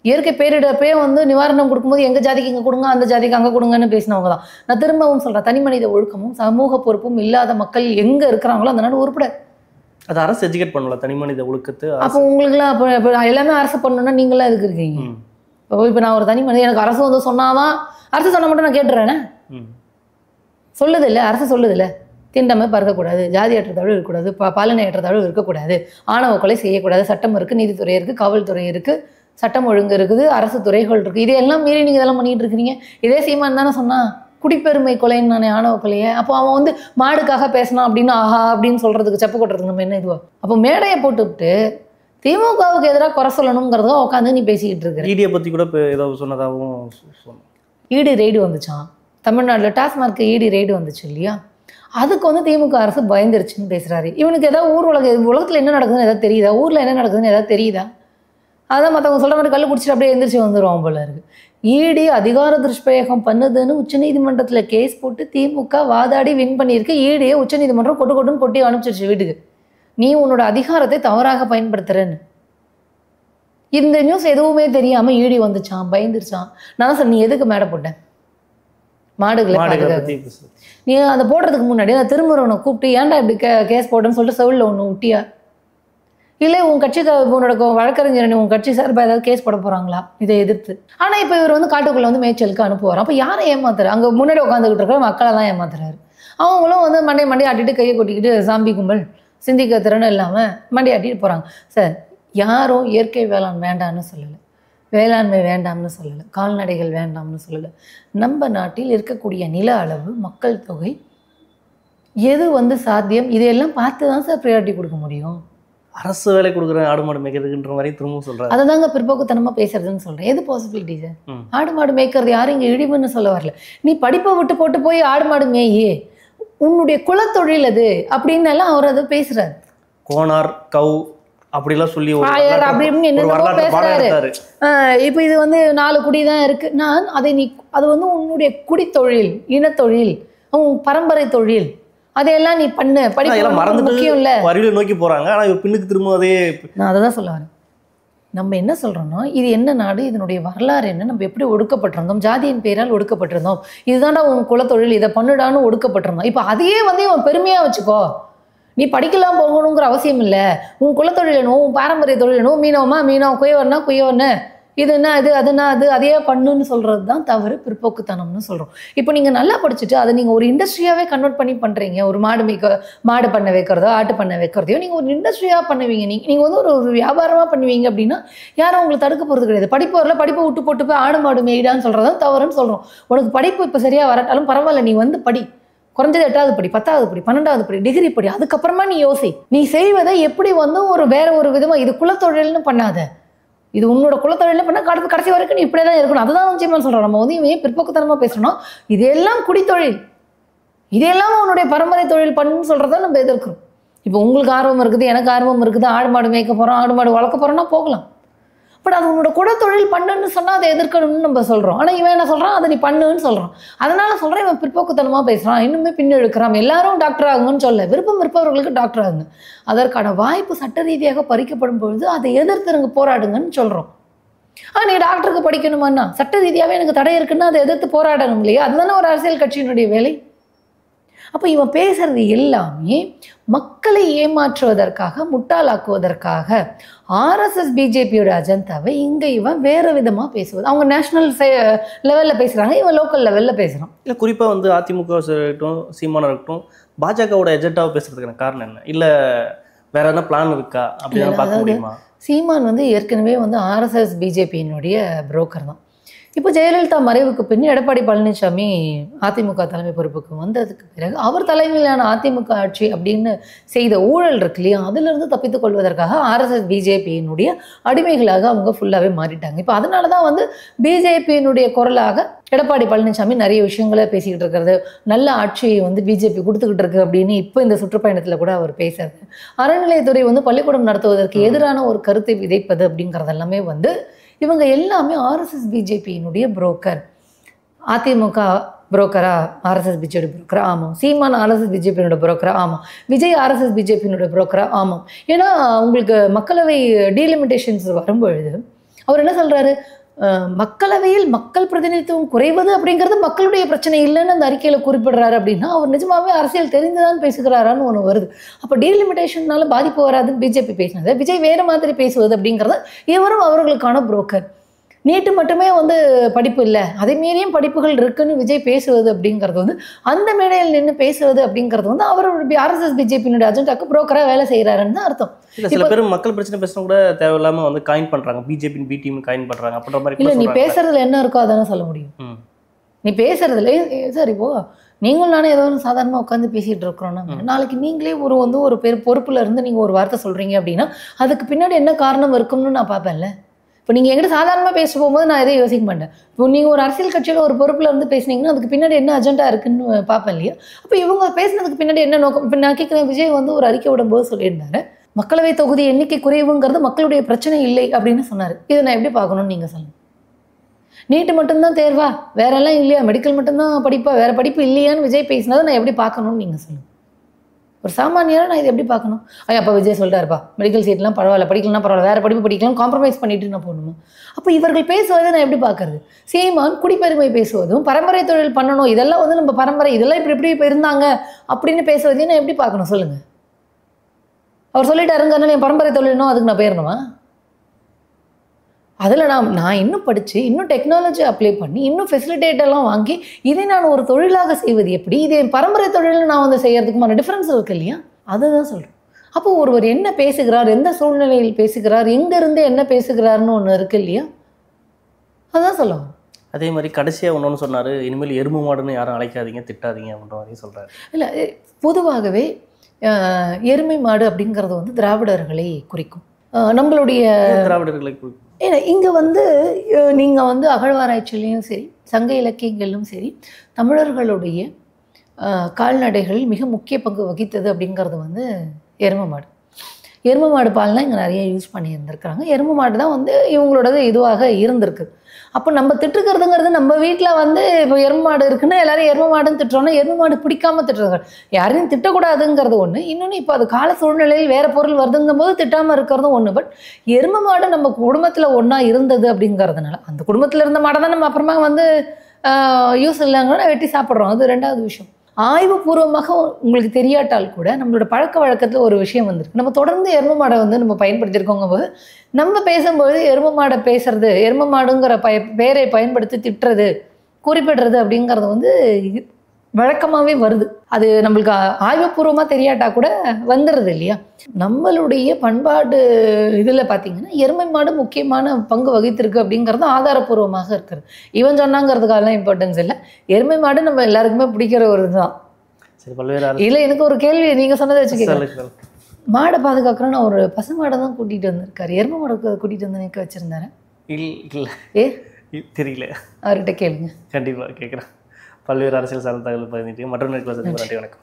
இயற்கை பேரிடப்பே வந்து நிவாரணம் கொடுக்கும்போது எங்கள் ஜாதிக்கு இங்கே கொடுங்க, அந்த ஜாதிக்கு அங்கே கொடுங்கன்னு பேசினவங்க தான். நான் திரும்பவும் சொல்கிறேன், தனி மனித ஒழுக்கமும் சமூக பொறுப்பும் இல்லாத மக்கள் எங்கே இருக்கிறாங்களோ அந்த நாடு உருப்பட. அது அரசு எஜுகேட் பண்ணல தனி மனித ஒழுக்கத்தை. அப்போ உங்களுக்குலாம் இப்போ எல்லாமே அரசு பண்ணணும்னா நீங்களாம் எதுக்கு இருக்கீங்க? இப்போ நான் ஒரு தனி மனித, எனக்கு அரசு வந்து சொன்னாதான், அரசு சொன்னால் மட்டும் நான் கேட்டுறேனே? சொல்லுது இல்லை, அரசு சொல்லுது இல்லை. தீண்டாமை பார்க்கக்கூடாது, ஜாதி ஏற்றத்தாழ்வு இருக்கக்கூடாது, பாலின ஏற்றத்தாழ்வு இருக்கக்கூடாது, ஆணவ கொலை செய்யக்கூடாது, சட்டம் இருக்குது, நீதித்துறை இருக்குது, காவல்துறை இருக்குது, சட்டம் ஒழுங்கு இருக்குது, அரசு துறைகள் இருக்குது. இதையெல்லாம் மீறி நீங்கள் இதெல்லாம் பண்ணிகிட்டு இருக்கிறீங்க. இதே சீமான் தானே சொன்னான் குடிப்பெருமை கொலைன்னு நானே ஆணவ கொலையை. அப்போ அவன் வந்து மாடுக்காக பேசினான் அப்படின்னு ஆஹா அப்படின்னு சொல்கிறதுக்கு செப்பு கொட்டுறதுக்கு நம்ம என்ன இதுவா? அப்போ மேடையை போட்டுவிட்டு திமுகவுக்கு எதிராக குறை சொல்லணுங்கிறதோ உட்காந்து நீ பேசிக்கிட்டு இருக்கிற. ஈடியை பற்றி கூட இப்போ ஏதோ சொன்னதாகவும் சொன்னோம். ஈடி ரெய்டு வந்துச்சான் தமிழ்நாட்டில், டாஸ்மார்க் ஈடி ரெய்டு வந்துச்சு இல்லையா? அதுக்கு வந்து திமுக அரசு பயந்துருச்சுன்னு பேசுகிறாரு. இவனுக்கு ஏதாவது உலகத்தில் என்ன நடக்குதுன்னு ஏதாவது தெரியுதா? ஊரில் என்ன நடக்குதுன்னு ஏதாவது தெரியுதா? அதான் மற்றவங்க சொல்கிற மாதிரி கல் குடிச்சிட்டு அப்படியே எந்திரிச்சு வந்துடுவான் போல இருக்குது. ஈடி அதிகார துஷ்பிரயோகம் பண்ணுதுன்னு உச்சநீதிமன்றத்தில் கேஸ் போட்டு திமுக வாதாடி வின் பண்ணியிருக்கு. ஈடியை உச்சநீதிமன்றம் கொட்டுன்னு கொட்டி அனுப்பிச்சிருச்சு வீட்டுக்கு. நீ உன்னோட அதிகாரத்தை தவறாக பயன்படுத்துறேன்னு. இந்த நியூஸ் எதுவுமே தெரியாமல் ஈடி வந்துச்சான், பயந்துருச்சான். நான் சார் நீ எதுக்கு மேடை போட்டேன்? மாடுகளை நீ அதை போடுறதுக்கு முன்னாடி அந்த திருமுருகனை கூப்பிட்டு ஏன்டா இப்படி கேஸ் போட்டேன்னு சொல்லிட்டு செவிலில் ஒன்று விட்டியா? இல்லை உன் கட்சிக்கு உன்னோட வழக்கறிஞர் உன் கட்சி சார்பாக ஏதாவது கேஸ் போட போகிறாங்களா இதை எதிர்த்து? ஆனால் இப்போ இவர் வந்து காட்டுக்குள்ளே வந்து மேய்ச்சலுக்கு அனுப்புவார். அப்போ யாரை ஏமாத்துறாரு? அங்கே முன்னாடி உட்காந்துக்கிட்டு இருக்கிற மக்களை தான் ஏமாத்துறாரு. அவங்களும் வந்து மண்டை ஆட்டிட்டு கையை கொட்டிக்கிட்டு சாம்பி கும்பல் சிந்திக்க திறனும் இல்லாமல் மண்டை ஆட்டிட்டு போகிறாங்க. சார் யாரும் இயற்கை வேளாண் வேண்டாம்னு சொல்லலை, வேளாண்மை வேண்டாம்னு சொல்லலை, கால்நடைகள் வேண்டாம்னு சொல்லலை. நம்ம நாட்டில் இருக்கக்கூடிய நில அளவு, மக்கள் தொகை, எது வந்து சாத்தியம், இதையெல்லாம் பார்த்து தான் சார் ப்ரையாரிட்டி கொடுக்க முடியும். அரசு வேலை கொடுக்குற ஆடு மாடு மேய்க்கிறதுன்ற மாதிரி திரும்பவும் சொல்கிறாங்க. அதை தாங்க பிற்போக்குத்தனமாக பேசுறதுன்னு சொல்கிறேன். எது பாசிபிலிட்டி சார்? ஆடு மாடு மேய்க்கிறது யாரும் இங்கே இழிவுன்னு சொல்ல வரல. நீ படிப்பை விட்டு போட்டு போய் ஆடு மாடு மேயே, உன்னுடைய குலத்தொழில் அது அப்படின்னு எல்லாம் அவர் அதை பேசுறாரு. கோனார் கவு அப்படிலாம் சொல்லி அப்படி என்னென்னமோ பேசுறாரு. இப்போ இது வந்து 4 குடி தான் இருக்கு. நான் அதை அது வந்து உன்னுடைய குடித்தொழில், இனத்தொழில், உன் பரம்பரை தொழில், அதையெல்லாம் நீ பண்ணு. படிப்பு முக்கியம் இல்லை, அறிவியல் நோக்கி போறாங்க. ஆனால் பின்னுக்கு திரும்ப அதே. நான் அதை தான் சொல்ல வரேன். நம்ம என்ன சொல்கிறோம்னா இது என்ன நாடு, இதனுடைய வரலாறு என்ன, நம்ம எப்படி ஒடுக்கப்பட்டிருந்தோம், ஜாதியின் பேரால் ஒடுக்கப்பட்டிருந்தோம், இதுதான்டா உன் குலத்தொழில், இதை பண்ணுடான்னு ஒடுக்கப்பட்டிருந்தோம். இப்போ அதையே வந்து இவன் பெருமையாக வச்சுக்கோ. நீ படிக்கலாம் போகணுங்கிற அவசியம் இல்லை. உன் குலத்தொழில் என்னவோ, உன் பாரம்பரிய தொழில் என்னவோ, மீனவ குயவர்னா குயவன்னு, இதுன்னா இது, அதுனா அது, அதையே பண்ணுன்னு சொல்கிறது தான் தவறு, பிற்போக்குத்தனம்னு சொல்கிறோம். இப்போ நீங்கள் நல்லா படிச்சுட்டு அதை நீங்கள் ஒரு இண்டஸ்ட்ரியாகவே கன்வெர்ட் பண்ணி பண்ணுறீங்க. ஒரு மாடு பண்ண வைக்கிறதோ ஆட்டு பண்ண வைக்கிறதையோ நீங்கள் ஒரு இண்டஸ்ட்ரியாக பண்ணுவீங்க. நீங்கள் வந்து ஒரு வியாபாரமாக பண்ணுவீங்க அப்படின்னா யாரும் உங்களுக்கு தடுக்க போகிறது கிடையாது. படிப்பு வரல, படிப்பை விட்டு போட்டு போய் ஆடு மாடு மேய்டான்னு சொல்கிறதான் தவறுன்னு சொல்கிறோம். உனக்கு படிப்பு இப்போ சரியாக வரட்டாலும் பரவாயில்ல, நீ வந்து படி, குறைஞ்சது 8வது படி, 10வது படி, 12வது படி, டிகிரி படி, அதுக்கப்புறமா நீ யோசி. நீ செய்வதை எப்படி வந்து வேற ஒரு விதமாக இது குலத்தொழில்னு பண்ணாத. இது உன்னோட குலத்தொழில் பண்ணால் கடைசி வரைக்கும் நீ இப்படியே தான் இருக்கணும். அதுதான் நிச்சயமாக சொல்கிறோம். நம்ம வந்து இவன் பிற்போக்குத்தனமாக பேசணும். இதெல்லாம் குடித்தொழில், இதெல்லாம் உன்னுடைய பரம்பரை தொழில் பண்ணுன்னு சொல்கிறத நம்ம எதிர்க்கிறோம். இப்போ உங்களுக்கு ஆர்வம் இருக்குது, எனக்கு ஆர்வம் இருக்குது, ஆடு மாடு மேய்க்க போகிறோம், ஆடு மாடு வளர்க்க போகிறோம்னா போகலாம். பட் அது உன்னோட குலத்தொழில் பண்ணுன்னு சொன்னால் அதை எதிர்க்கணும்னு நம்ம சொல்கிறோம். ஆனால் இவன் என்ன சொல்கிறான், அதை நீ பண்ணுன்னு சொல்கிறான். அதனால சொல்கிறேன் இவன் பிற்போக்குத்தனமாக பேசுகிறான், இன்னுமே பின்னு இழுக்கிறான். எல்லாரும் டாக்டர் ஆகுங்கன்னு சொல்ல, விருப்பம் இருப்பவர்களுக்கு டாக்டர் ஆகுங்க. அதற்கான வாய்ப்பு சட்ட ரீதியாக பறிக்கப்படும் பொழுது அதை எதிர்த்துருங்க, போராடுங்கன்னு சொல்கிறோம். நீ டாக்டருக்கு படிக்கணுமான்னா சட்ட ரீதியாகவே எனக்கு தடை இருக்குன்னா அதை எதிர்த்து போராடணும் இல்லையா? அதுதானே ஒரு அரசியல் கட்சியினுடைய வேலை. அப்போ இவன் பேசுறது எல்லாமே மக்களை ஏமாற்றுவதற்காக, முட்டாளாக்குவதற்காக, ஆர்எஸ்எஸ் பிஜேபியோட அஜெண்டாவை இங்கே இவன் வேறு விதமாக பேசுவது. அவங்க நேஷனல் லெவலில் பேசுகிறாங்க, இவன் லோக்கல் லெவலில் பேசுகிறான். இல்லை குறிப்பாக வந்து அதிமுக இருக்கட்டும், சீமானம் இருக்கட்டும், பாஜகவோட எஜெண்டாவை பேசுறதுக்கான காரணம் என்ன? இல்லை வேற என்ன பிளான் இருக்கா அப்படின்னு பார்க்க முடியுமா? சீமான் வந்து ஏற்கனவே வந்து ஆர்எஸ்எஸ் பிஜேபியினுடைய புரோக்கர் தான். இப்போ ஜெயலலிதா மறைவுக்கு பின் எடப்பாடி பழனிசாமி அதிமுக தலைமை பொறுப்புக்கு வந்ததுக்கு பிறகு அவர் தலைமையிலான அதிமுக ஆட்சி அப்படின்னு செய்த ஊழல் இருக்கு இல்லையா, அதிலிருந்து தப்பித்துக் கொள்வதற்காக ஆர்எஸ்எஸ் பிஜேபியினுடைய அடிமைகளாக அவங்க ஃபுல்லாகவே மாறிட்டாங்க. இப்போ அதனால தான் வந்து பிஜேபியினுடைய குரலாக எடப்பாடி பழனிசாமி நிறைய விஷயங்களை பேசிக்கிட்டு இருக்கிறது, நல்ல ஆட்சியை வந்து பிஜேபி கொடுத்துக்கிட்டு இருக்கு அப்படின்னு இப்போ இந்த சுற்றுப்பயணத்தில் கூட அவர் பேசுறது, அறநிலையத்துறை வந்து பள்ளிக்கூடம் நடத்துவதற்கு எதிரான ஒரு கருத்தை விதைப்பது அப்படிங்கிறதெல்லாமே வந்து இவங்க எல்லாமே ஆர்எஸ்எஸ் பிஜேபியினுடைய புரோக்கர். அதிமுக புரோக்கரா, ஆர்எஸ்எஸ் பிஜேபி புரோக்கரா? ஆமாம். சீமான் ஆர்எஸ்எஸ் பிஜேபியினோட புரோக்கரா? ஆமாம். விஜய் ஆர்எஸ்எஸ் பிஜேபியினோட புரோக்கரா? ஆமாம். ஏன்னா உங்களுக்கு மக்களவை டீலிமிட்டேஷன்ஸ் வரும்பொழுது அவர் என்ன சொல்கிறாரு, மக்களவையில் மக்கள் பிரதிநிதித்துவம் குறைவது அப்படிங்கிறது மக்களுடைய பிரச்சனை இல்லைன்னு அந்த அறிக்கையில் குறிப்பிடுறாரு. அப்படின்னா அவர் நிஜமாவே அரசியல் தெரிந்துதான் பேசுகிறாரான்னு ஒன்று வருது. அப்போ டீலிமிட்டேஷன்னால பாதிப்பு வராதுன்னு பிஜேபி பேசினது, விஜய் வேறு மாதிரி பேசுவது அப்படிங்கிறது இவரும் அவர்களுக்கான புரோக்கர். நீட்டு மட்டுமே வந்து படிப்பு இல்லை, அதே மீறியும் படிப்புகள் இருக்குன்னு விஜய் பேசுவது அப்படிங்கிறது வந்து, அந்த மேடையில் நின்று பேசுவது அப்படிங்கிறது வந்து அவருடைய ஆர்எஸ்எஸ் பிஜேபியினுடைய அஜெண்டாக்கு புரோக்கராக வேலை செய்கிறாருன்னு தான் அர்த்தம். இல்ல சில பேர் மக்கள் பிரச்சனை பேசணும் கூட தேவையில்லாம வந்து காயின் பண்றாங்க, பிஜேபி பி டீம் காயின் பண்றாங்க அப்படின்ற மாதிரி இல்லை, கூட நீ சொல்றாங்க. பேசுறதுல என்ன இருக்கோ அதானே சொல்ல முடியும். ம். நீ பேசுறதுல சார் இப்போ நீங்களும் நானே ஏதோ ஒன்று சாதாரணமாக உட்காந்து பேசிகிட்டு இருக்கிறோன்னா, நாளைக்கு நீங்களே ஒரு பொறுப்புல இருந்து நீங்கள் ஒரு வார்த்தை சொல்கிறீங்க அப்படின்னா அதுக்கு பின்னாடி என்ன காரணம் இருக்கும்னு நான் பார்ப்பேன்ல. இப்போ நீங்கள் எங்கிட்ட சாதாரணமாக பேச போகும்போது நான் எதையும் யோசிக்க மாட்டேன். இப்போ நீங்கள் ஒரு அரசியல் கட்சியில் ஒரு பொறுப்பில் இருந்து பேசுனீங்கன்னா அதுக்கு பின்னாடி என்ன அஜெண்டா இருக்குன்னு பார்ப்பேன் இல்லையா. அப்போ இவங்க பேசுனதுக்கு பின்னாடி என்ன நோக்கம்? இப்போ நான் கேட்குறேன், விஜய் வந்து ஒரு அறிக்கை விடும்போது சொல்லியிருந்தாரு, மக்களவை தொகுதி எண்ணிக்கை குறைவுங்கிறது மக்களுடைய பிரச்சனை இல்லை அப்படின்னு சொன்னார். இதை நான் எப்படி பார்க்கணும்னு நீங்கள் சொல்லுங்கள். நீட்டு மட்டும்தான் தேர்வா, வேற எல்லாம் இல்லையா, மெடிக்கல் மட்டும்தான் படிப்பா, வேற படிப்பு இல்லையான்னு விஜய் பேசினதை நான் எப்படி பார்க்கணும்னு நீங்கள் சொல்லுங்கள். ஒரு சாமானியராக நான் இதை எப்படி பார்க்கணும்? அப்போ விஜய் சொல்லிட்டாருப்பா, மெடிக்கல் சீட்லாம் பரவாயில்ல, படிக்கலாம் பரவாயில்ல, வேறு படிப்பு படிக்கலாம், காம்ப்ரமைஸ் பண்ணிட்டு நான் போகணுமா? அப்போ இவர்கள் பேசுவதை நான் எப்படி பார்க்கறது? சீமான் குடிப்பெருமை பேசுவதும் பரம்பரை தொழில் பண்ணணும், இதெல்லாம் வந்து நம்ம பரம்பரை, இதெல்லாம் இப்படி எப்படி இப்போ இருந்தாங்க அப்படின்னு பேசுவதையும் நான் எப்படி பார்க்கணும் சொல்லுங்கள். அவர் சொல்லிட்டாருங்க, என் பரம்பரை தொழில்னோ அதுக்கு நான் போயிடணுமா? அதில் நான் இன்னும் படித்து இன்னும் டெக்னாலஜி அப்ளை பண்ணி இன்னும் ஃபெசிலிட்டேட்டெல்லாம் வாங்கி இதை நான் ஒரு தொழிலாக செய்வது எப்படி? இது என் பரம்பரை தொழிலில் நான் வந்து செய்யறதுக்குமான டிஃப்ரென்ஸ் இருக்கு இல்லையா? அதுதான் சொல்கிறேன். அப்போ ஒருவர் என்ன பேசுகிறார், எந்த சூழ்நிலையில் பேசுகிறார், எங்கேருந்து என்ன பேசுகிறாருன்னு ஒன்று இருக்கு இல்லையா? அதுதான் சொல்லுவாங்க. அதே மாதிரி கடைசியாக ஒன்று சொன்னார், இனிமேல் எருமை மாடுன்னு யாரும் அழைக்காதீங்க, திட்டாதீங்க அப்படின்ற மாதிரி சொல்கிறாரு. இல்லை, பொதுவாகவே எருமை மாடு அப்படிங்கிறது வந்து திராவிடர்களை குறிக்கும். நம்மளுடைய திராவிடர்களை குறிக்கும். ஏன்னா இங்கே வந்து நீங்கள் வந்து அகழ்வாராய்ச்சியிலையும் சரி, சங்க இலக்கியங்களிலும் சரி, தமிழர்களுடைய கால்நடைகள் மிக முக்கிய பங்கு வகித்தது அப்படிங்கிறது வந்து எருமை மாடு. எருமை மாடு பால்லாம் இங்கே நிறைய யூஸ் பண்ணியிருந்திருக்கிறாங்க. எருமை மாடு தான் வந்து இவங்களோடது இதுவாக இருந்திருக்கு. அப்போ நம்ம திட்டுக்கிறதுங்கிறது, நம்ம வீட்டில் வந்து இப்போ எருமை மாடு இருக்குன்னா எல்லாரும் எருமை மாடுன்னு திட்டுறோன்னா எருமை மாடு பிடிக்காம திட்டுறாங்க. யாரையும் திட்டக்கூடாதுங்கிறது ஒன்று. இன்னொன்று, இப்போ அது கால சூழ்நிலையில் வேறு பொருள் வருதுங்கும் போது திட்டாமல் இருக்கிறதும் ஒன்று. பட் எருமை மாடு நம்ம குடும்பத்தில் ஒன்றா இருந்தது அப்படிங்கிறதுனால, அந்த குடும்பத்தில் இருந்த மாடை தான் நம்ம அப்புறமா வந்து யூஸ் இல்லைங்கன்னா வெட்டி சாப்பிட்றோம். அது ரெண்டாவது விஷயம். ஆய்வுபூர்வமாக உங்களுக்கு தெரியாட்டால் கூட நம்மளோட பழக்க வழக்கத்தில் ஒரு விஷயம் வந்திருக்கு. நம்ம தொடர்ந்து எருமை மாடை வந்து நம்ம பயன்படுத்தியிருக்கோங்க போது, நம்ம பேசும்போது எருமை மாடை பேசுறது, எருமை மாடுங்கிற பெயரை பயன்படுத்தி திட்டுறது, குறிப்பிடுறது அப்படிங்கிறது வந்து வழக்கமாகவே வருது. அது நம்மளுக்கு ஆய்வுபூர்வமாக தெரியாட்டா கூட வந்துடுது இல்லையா? நம்மளுடைய பண்பாடு இதில் பார்த்தீங்கன்னா எருமை மாடு முக்கியமான பங்கு வகித்திருக்கு அப்படிங்கிறது ஆதாரப்பூர்வமாக இருக்கிறது. இவன் சொன்னாங்கிறதுக்காகலாம் இம்பார்ட்டன்ஸ் இல்லை. எருமை மாடு நம்ம எல்லாருக்குமே பிடிக்கிற ஒரு இதுதான். சரி, பல்வேறு இல்லை, எனக்கு ஒரு கேள்வி, நீங்கள் சொன்னதை வச்சுக்கோங்க. மாடை பாதுகாக்கிறோன்னு ஒரு பசு மாடை தான் கூட்டிகிட்டு வந்திருக்காரு, எருமை மாடை கூட்டிகிட்டு வந்து நிற்க வச்சுருந்தாரு. இல்லை தெரியல, அவர்கிட்ட கேளுங்க. கண்டிப்பாக கேட்குறேன். பல்வேறு அரசியல் சார்ந்த தகவல் பதினிட்டு மற்றொரு நேரத்தில் சந்திப்போம். நன்றி, வணக்கம்.